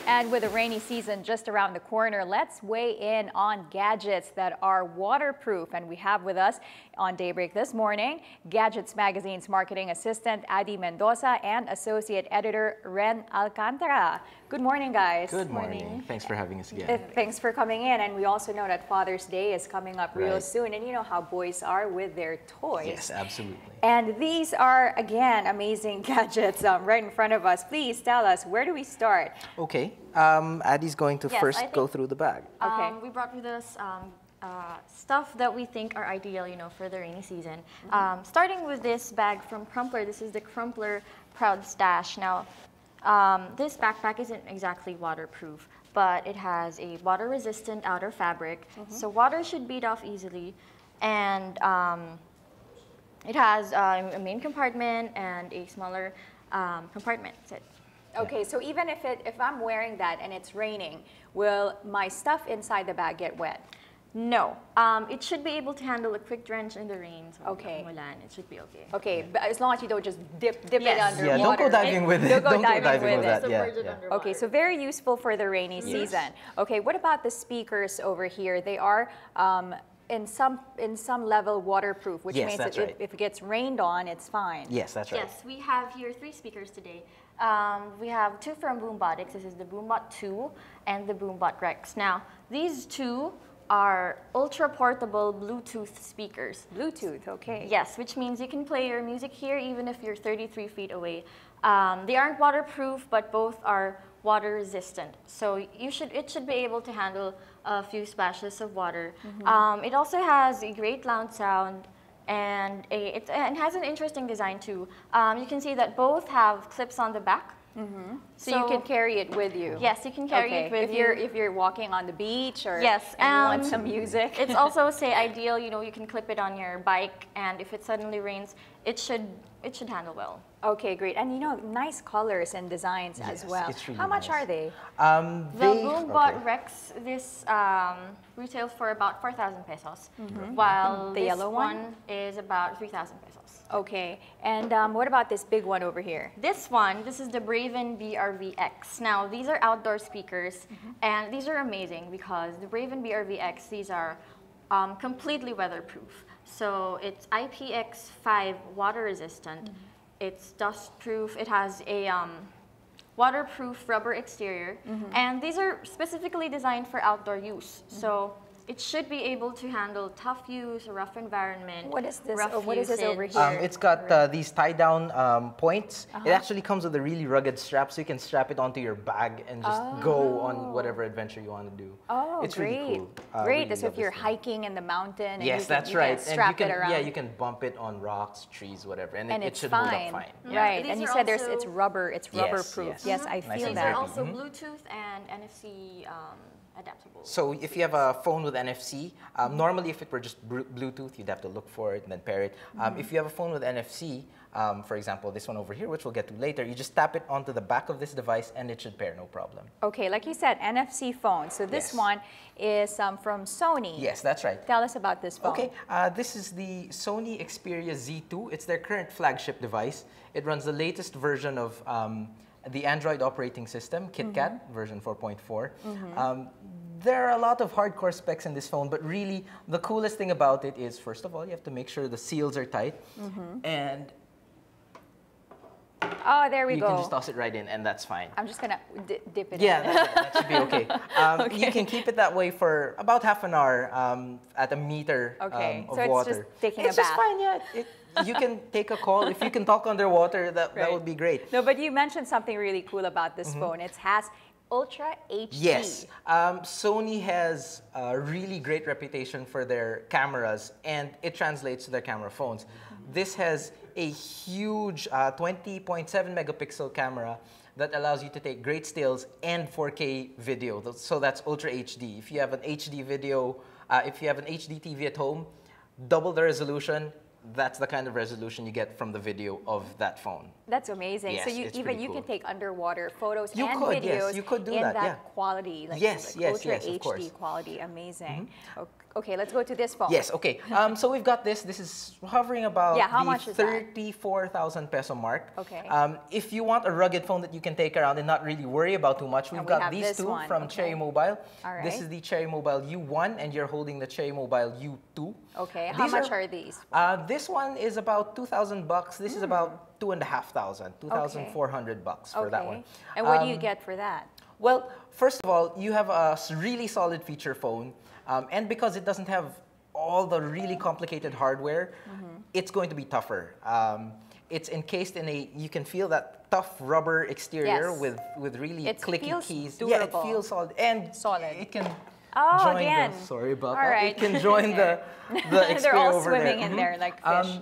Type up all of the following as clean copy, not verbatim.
And with the rainy season just around the corner, let's weigh in on gadgets that are waterproof. And we have with us on Daybreak this morning, Gadgets Magazine's marketing assistant, Addie Mendoza, and associate editor, Ren Alcantara. Good morning, guys. Good morning. Thanks for having us again. Thanks for coming in. And we also know that Father's Day is coming up real soon. And you know how boys are with their toys. Yes, absolutely. And these are, again, amazing gadgets right in front of us. Please tell us, where do we start? Okay. Addie's going to first go through the bag. Okay. We brought with us stuff that we think are ideal, for the rainy season. Starting with this bag from Crumpler. This is the Crumpler Proud Stash. Now, this backpack isn't exactly waterproof, but it has a water-resistant outer fabric, so water should bead off easily, and it has a main compartment and a smaller compartment. Okay, so even if I'm wearing that and it's raining, will my stuff inside the bag get wet? No, it should be able to handle a quick drench in the rain. So okay. It should be okay. Okay, but as long as you don't just dip it under water. Don't go diving with it. Don't go diving with it. Yeah. Okay, so very useful for the rainy season. Okay, what about the speakers over here? They are in some level waterproof, which means that if it gets rained on, it's fine. Yes, that's right. Yes, we have here 3 speakers today. We have 2 from Boombotics. This is the Boombot 2 and the Boombot Rex. Now, these 2 are ultra-portable Bluetooth speakers. Bluetooth, okay. Yes, which means you can play your music here even if you're 33 feet away. They aren't waterproof, but both are water-resistant. So it should be able to handle a few splashes of water. It also has a great loud sound, and it has an interesting design too. You can see that both have clips on the back. So you can carry it with you. Yes, you can carry it with you. If you're walking on the beach or and you want some music. It's also ideal, you can clip it on your bike, and if it suddenly rains, it should handle well. Okay, great. And nice colors and designs as well. It's really How much are they? The Boombot Rex, this retails for about 4,000 pesos, while the yellow one is about 3,000 pesos. Okay, and what about this big one over here? This is the Braven BRV-X. Now, these are outdoor speakers, and these are amazing because the Braven BRV-X, these are completely weatherproof. So it's IPX5 water resistant. It's dust-proof. It has a waterproof rubber exterior, and these are specifically designed for outdoor use. So it should be able to handle tough use, rough environment. What is this? What is this over here? It's got these tie-down points. It actually comes with a really rugged strap, so you can strap it onto your bag and just go on whatever adventure you want to do. Oh, it's great. Really cool. Great. So if you're hiking in the mountain, yes, that's right. And strap it around. Yeah, you can bump it on rocks, trees, whatever, and it should hold up fine. Right. And you said it's rubber. It's rubber-proof. Yes, I feel that. These are also Bluetooth and NFC adaptable. So if you have a phone with NFC, normally if it were just Bluetooth, you'd have to look for it and then pair it. If you have a phone with NFC, for example, this one over here, which we'll get to later, you just tap it onto the back of this device and it should pair, no problem. Okay, like you said, NFC phone. So this one is from Sony. Yes, that's right. Tell us about this phone. Okay, this is the Sony Xperia Z2. It's their current flagship device. It runs the latest version of the Android operating system, KitKat, version 4.4. There are a lot of hardcore specs in this phone, but really the coolest thing about it is, first of all, you have to make sure the seals are tight, and there we go. You can just toss it right in, and that's fine. I'm just gonna dip it in. Yeah, that should be okay. You can keep it that way for about half an hour at a meter of so water. it's just taking a bath. It's just fine, yeah. You can take a call. If you can talk underwater, that would be great. No, but you mentioned something really cool about this phone. It has Ultra HD. Yes. Sony has a really great reputation for their cameras, and it translates to their camera phones. This has a huge 20.7 megapixel camera that allows you to take great stills and 4K video. So that's Ultra HD. If you have an HD video, if you have an HD TV at home, double the resolution, that's the kind of resolution you get from the video of that phone. That's amazing. Yes, so you it's even pretty you cool. can take underwater photos You and could, videos yes, you could do in that, that yeah. quality, like, Yes, like yes, Ultra yes, of HD course. quality. Amazing. Okay, let's go to this phone. Yes, okay. So we've got this. This is hovering about Yeah, how the much is that? 34,000 peso mark. Okay. If you want a rugged phone that you can take around and not really worry about too much, we've we got have these this two one, from okay. Cherry Mobile. All right. This is the Cherry Mobile U1, and you're holding the Cherry Mobile U2. Okay, how much are these? This one is about 2,000 bucks. This is about 2,500, 2,400 bucks for that one. And what do you get for that? Well, first of all, you have a really solid feature phone, and because it doesn't have all the really complicated hardware, it's going to be tougher. It's encased in you can feel that tough rubber exterior Yes. with really It clicky feels keys. durable. Yeah, it feels solid. And Solid. it can Oh, join again. sorry about All that. right. It can join the exterior They're all over swimming there. in there like fish.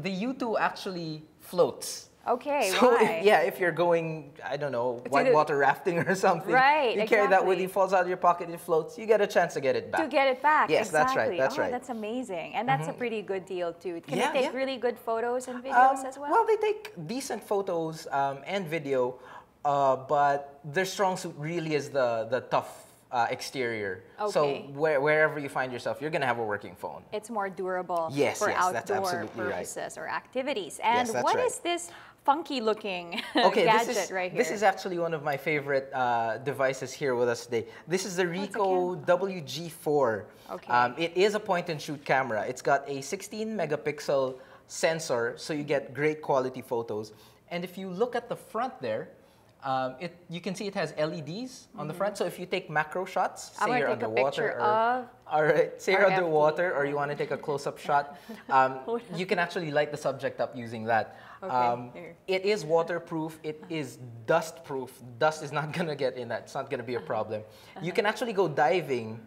The U2 actually floats. Okay, So why? if you're going, I don't know, whitewater rafting or something, Right, you carry that with exactly. you, falls out of your pocket, it floats, you get a chance to get it back. To get it back, Yes, exactly. that's right, that's right. That's amazing. And that's a pretty good deal too. Can Yeah, you take yeah. really good photos and videos as well? Well, they take decent photos and video, but their strong suit really is the tough exterior. So Okay. wherever you find yourself, you're going to have a working phone. It's more durable Yes, for yes, that's outdoor absolutely right. purposes or activities. And that's what right. is this funky looking Okay, gadget right here? this is actually one of my favorite devices here with us today. This is the Ricoh WG4. Okay. It is a point-and-shoot camera. It's got a 16 megapixel sensor, so you get great quality photos. And if you look at the front there, you can see it has LEDs on the front. So if you take macro shots, I'm say gonna you're take a underwater, picture of all right, say you're RFD. underwater, or you want to take a close-up shot, you can actually light the subject up using that. Okay, here. It is waterproof. It is dust-proof. Dust is not gonna get in that. It's not gonna be a problem. You can actually go diving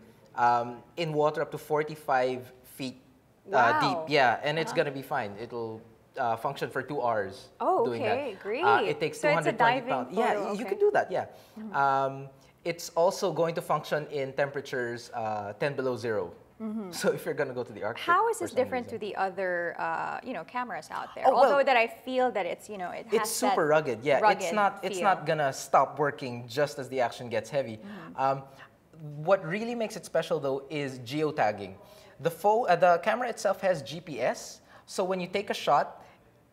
in water up to 45 feet Wow. deep. Yeah, and it's gonna be fine. It'll function for 2 hours. Oh, doing okay, that. great. It takes So it's a 220 diving pounds. photo, Yeah, you okay. can do that. Yeah. It's also going to function in temperatures 10 below zero. So if you're gonna go to the Arctic, How is for this some different reason. to the other, cameras out there? Oh, well, Although that I feel that it's, it has It's super that rugged. Yeah, rugged it's feel. not gonna stop working just as the action gets heavy. What really makes it special though is geotagging. The camera itself has GPS, so when you take a shot,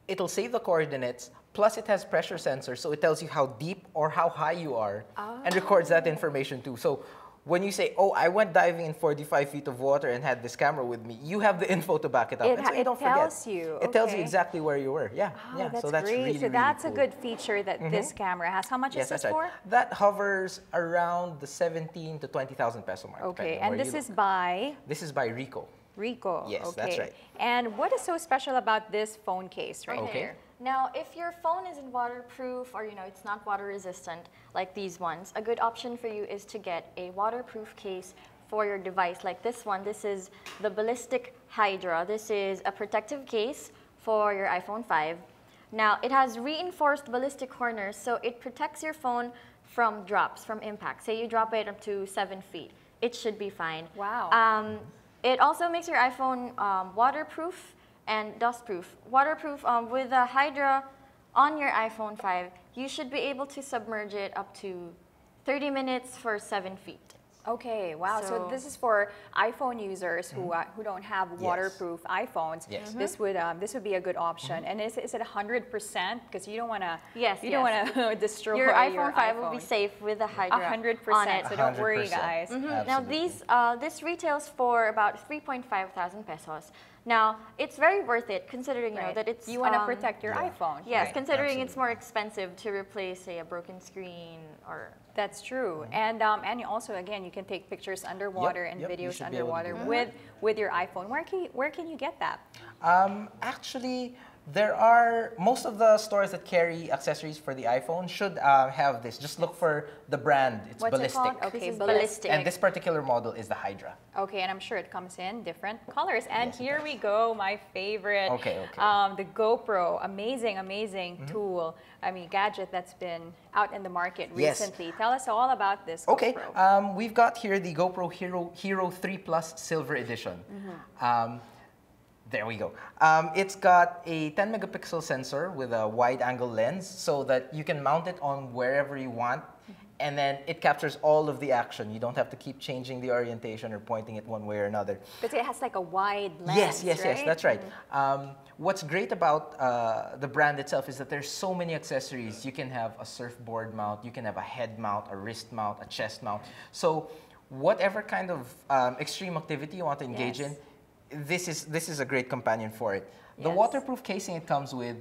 it'll save the coordinates. Plus, it has pressure sensors, so it tells you how deep or how high you are, and records that information too. So when you say, "Oh, I went diving in 45 feet of water and had this camera with me," you have the info to back it up, and so you don't forget. tells you, It tells you okay. exactly where you were. Yeah, Oh, yeah. that's So that's great. really, So really that's cool. a good feature that this camera has. How much Yes, is this that's for? right. That hovers around the 17 to 20,000 peso mark. Okay, depending on and where this you is look. by This is by Ricoh. Ricoh. Yes, okay. that's right. And what is so special about this phone case right Okay. here? Now, if your phone isn't waterproof or it's not water resistant like these ones, a good option for you is to get a waterproof case for your device like this one. This is the Ballistic Hydra. This is a protective case for your iPhone 5. Now, it has reinforced ballistic corners, so it protects your phone from drops, from impact. Say you drop it up to 7 feet, it should be fine. Wow. It also makes your iPhone waterproof and dustproof. Waterproof with the Hydra on your iPhone 5, you should be able to submerge it up to 30 minutes for 7 feet. Okay, wow. So So- this is for iPhone users who don't have waterproof iPhones. Yes. This would be a good option. And is it 100%? Because you don't want to Yes, you don't yes. want to destroy Your iPhone 5 will be iPhone. safe with the Hydra 100%. on it. So don't worry, 100%. guys. Now this retails for about 3.5 thousand pesos. Now it's very worth it considering Right. that it's You want to protect your yeah. iPhone. Yes, right? considering it's more expensive to replace, say, a broken screen or. That's true. And you also, again, you can take pictures underwater and yep, you videos should be able to underwater do that. with your iPhone. Where can you get that? Actually, there are most of the stores that carry accessories for the iPhone should have this. Just look for the brand. It's What's Ballistic. it called? Okay, This is Ballistic. And this particular model is the Hydra. Okay, and I'm sure it comes in different colors. And Yes, it here does. we go, my favorite. Okay, okay. The GoPro, amazing tool. I mean, gadget that's been out in the market Yes. recently. Tell us all about this Okay, GoPro. we've got here the GoPro Hero 3 Plus Silver Edition. There we go. It's got a 10 megapixel sensor with a wide angle lens so that you can mount it on wherever you want, and then it captures all of the action. You don't have to keep changing the orientation or pointing it one way or another. Because it has like a wide lens, Yes, right? that's right. What's great about the brand itself is that there's so many accessories. You can have a surfboard mount, you can have a head mount, a wrist mount, a chest mount. So whatever kind of extreme activity you want to engage in, this is a great companion for it. The waterproof casing it comes with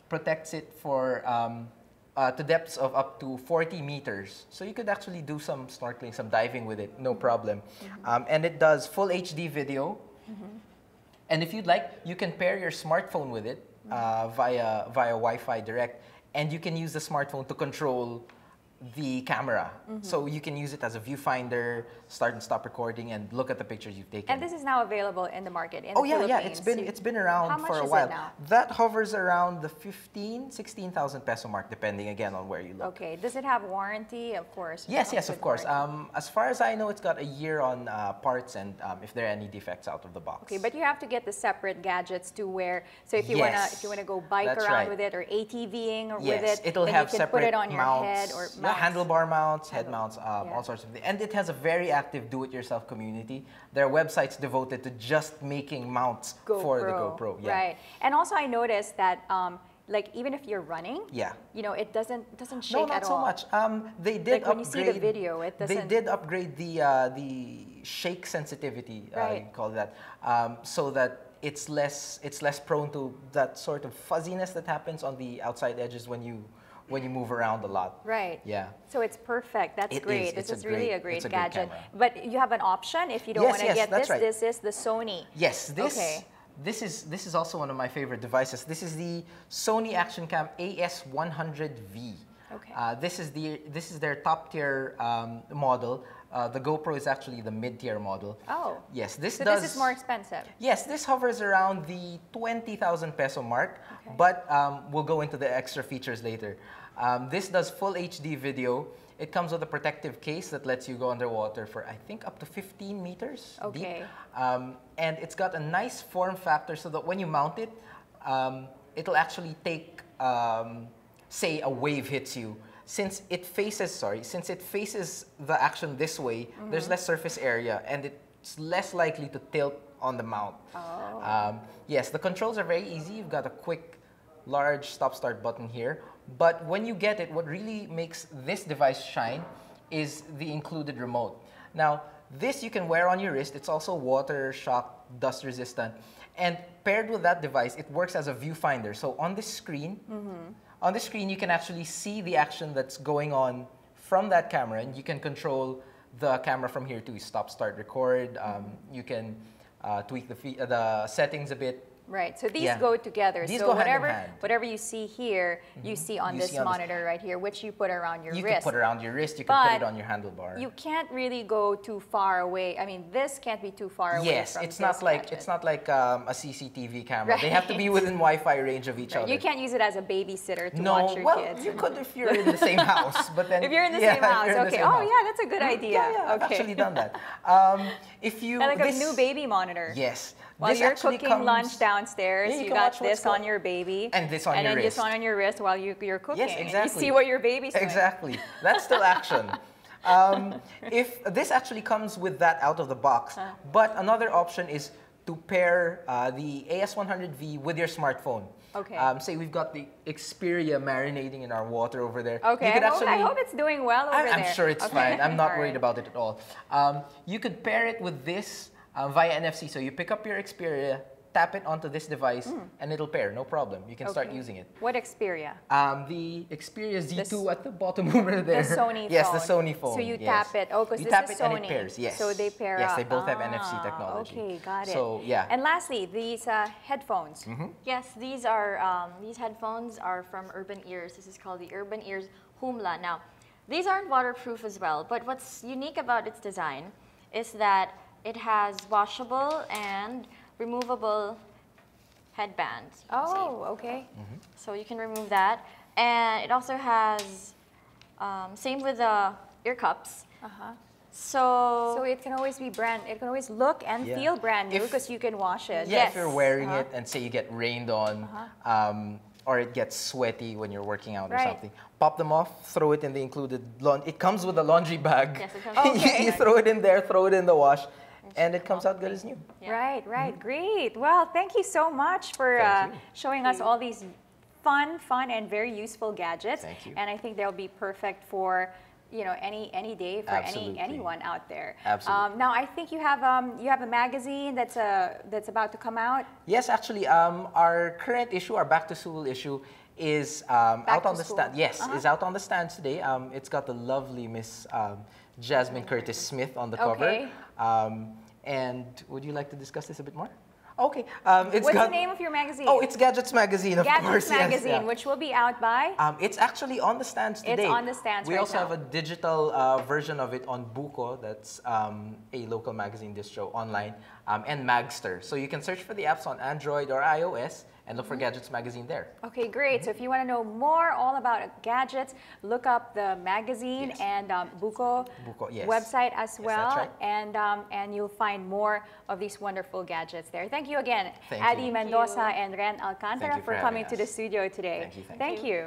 protects it for to depths of up to 40 meters. So you could actually do some snorkeling, some diving with it, no problem. And it does full HD video. And if you'd like, you can pair your smartphone with it via Wi-Fi direct, and you can use the smartphone to control the camera. So you can use it as a viewfinder, start and stop recording, and look at the pictures you've taken. And this is now available in the market in the yeah, Philippines. it's been around for a while. How much is it now? That hovers around the 16,000 peso mark, depending again on where you look. Okay, does it have warranty? Of course. Yes, of course. As far as I know, it's got a year on parts and if there are any defects out of the box. Okay, but you have to get the separate gadgets to wear. So if you wanna go bike around with it or ATVing or with it, it'll then have you can put separate it on your mounts, head or handlebar mounts, head mounts, all sorts of things. And it has a very active do-it-yourself community. There are websites devoted to just making mounts for the GoPro. Yeah. Right, and also I noticed that like even if you're running, you know, it doesn't shake no, not at all. so much. They did like when you see the video, it doesn't. They did upgrade the shake sensitivity, you call that, so that it's less prone to that sort of fuzziness that happens on the outside edges when you move around a lot. Right. Yeah. So it's perfect. That's great. This is really a great gadget. Great but you have an option if you don't want to get this. Right. This is the Sony. Yes. This is also one of my favorite devices. This is the Sony Action Cam AS100V. Okay. This is their top tier model. The GoPro is actually the mid-tier model. Oh. Yes, this is more expensive. Yes, this hovers around the 20,000 peso mark, but we'll go into the extra features later. This does full HD video. It comes with a protective case that lets you go underwater for, I think, up to 15 meters deep. And it's got a nice form factor so that when you mount it, it'll actually take, say, a wave hits you. Since it faces the action this way, there's less surface area and it's less likely to tilt on the mount. Yes, the controls are very easy. You've got a quick, large stop-start button here. But when you get it, what really makes this device shine is the included remote. Now, this you can wear on your wrist. It's also water, shock, dust resistant. And paired with that device, it works as a viewfinder. So on this screen, you can actually see the action that's going on from that camera, and you can control the camera from here too. Stop, start, record. You can tweak the settings a bit. Right, so these go together. These so go whatever hand in hand. whatever you see here, you see on this monitor right here, which you put around your wrist. You can put it around your wrist, you can put it on your handlebar. You can't really go too far away. I mean, this can't be too far away yes, from it's not like a CCTV camera. They have to be within Wi-Fi range of each other. You can't use it as a babysitter to watch your kids. You could if you're in the same house, but then if you're in the same house, okay. Oh yeah, that's a good idea. Yeah, I've actually done that. If you like a new baby monitor. Yes. While you're cooking lunch downstairs, you got this on your baby. And this on your wrist. And then this one on your wrist while you're cooking. Yes, exactly. And you see what your baby's doing. Exactly. That's still action. If this actually comes with that out of the box, but another option is to pair the AS100V with your smartphone. Okay. Say we've got the Xperia marinating in our water over there. Okay, I hope it's doing well over there. I'm sure it's fine. I'm not worried about it at all. You could pair it with this via NFC. So you pick up your Xperia, tap it onto this device, and it'll pair, no problem. You can start using it. What Xperia? The Xperia Z2 at the bottom over there. The Sony phone. Yes, the Sony phone. So you tap it. Oh, because this is Sony. And it pairs, yes. So they pair Yes, up. they both have NFC technology. Okay, got it. So, yeah. And lastly, these headphones. Yes, these are these headphones are from Urban Ears. This is called the Urban Ears Humla. Now, these aren't waterproof as well, but what's unique about its design is that it has washable and removable headbands. Oh, okay. So you can remove that. And it also has, same with the ear cups. So, So it can always be it can always look and Yeah. feel brand new If- because you can wash it. Yeah, if you're wearing Uh-huh. it and say you get rained on, or it gets sweaty when you're working out or Right. something, pop them off, throw it in the included laundry. It comes with a laundry bag. Yes, it comes with a laundry you bag. throw it in there, throw it in the wash, and it comes out good as new. yeah. Right, right. Great. Well, thank you so much for Thank you. showing us all these fun and very useful gadgets. Thank you. And I think they'll be perfect for any day for Absolutely. anyone out there. Absolutely. Now I think you have a magazine that's about to come out. Yes, actually, our current issue, our back to school issue, is out to on the school. stand. Yes, is out on the stands today. It's got the lovely Miss Jasmine Curtis Smith on the Okay. cover. And would you like to discuss this a bit more? Okay. It's What's got, the name of your magazine? Oh, it's Gadgets Magazine, of Gadgets course. yes, Magazine, yeah. which will be out by. It's actually on the stands It's today. on the stands We right also now. have a digital version of it on Buko, that's a local magazine distro online, and Magster. So you can search for the apps on Android or iOS and look for Gadgets Magazine there. Okay, great. So if you want to know more all about gadgets, look up the magazine Yes. and Buko Yes. website as Yes, well, that's right. and you'll find more of these wonderful gadgets there. Thank you again, Thank Addie you. Mendoza and Ren Alcantara Thank you for for coming having to the us. studio today. Thank you, thank Thank you.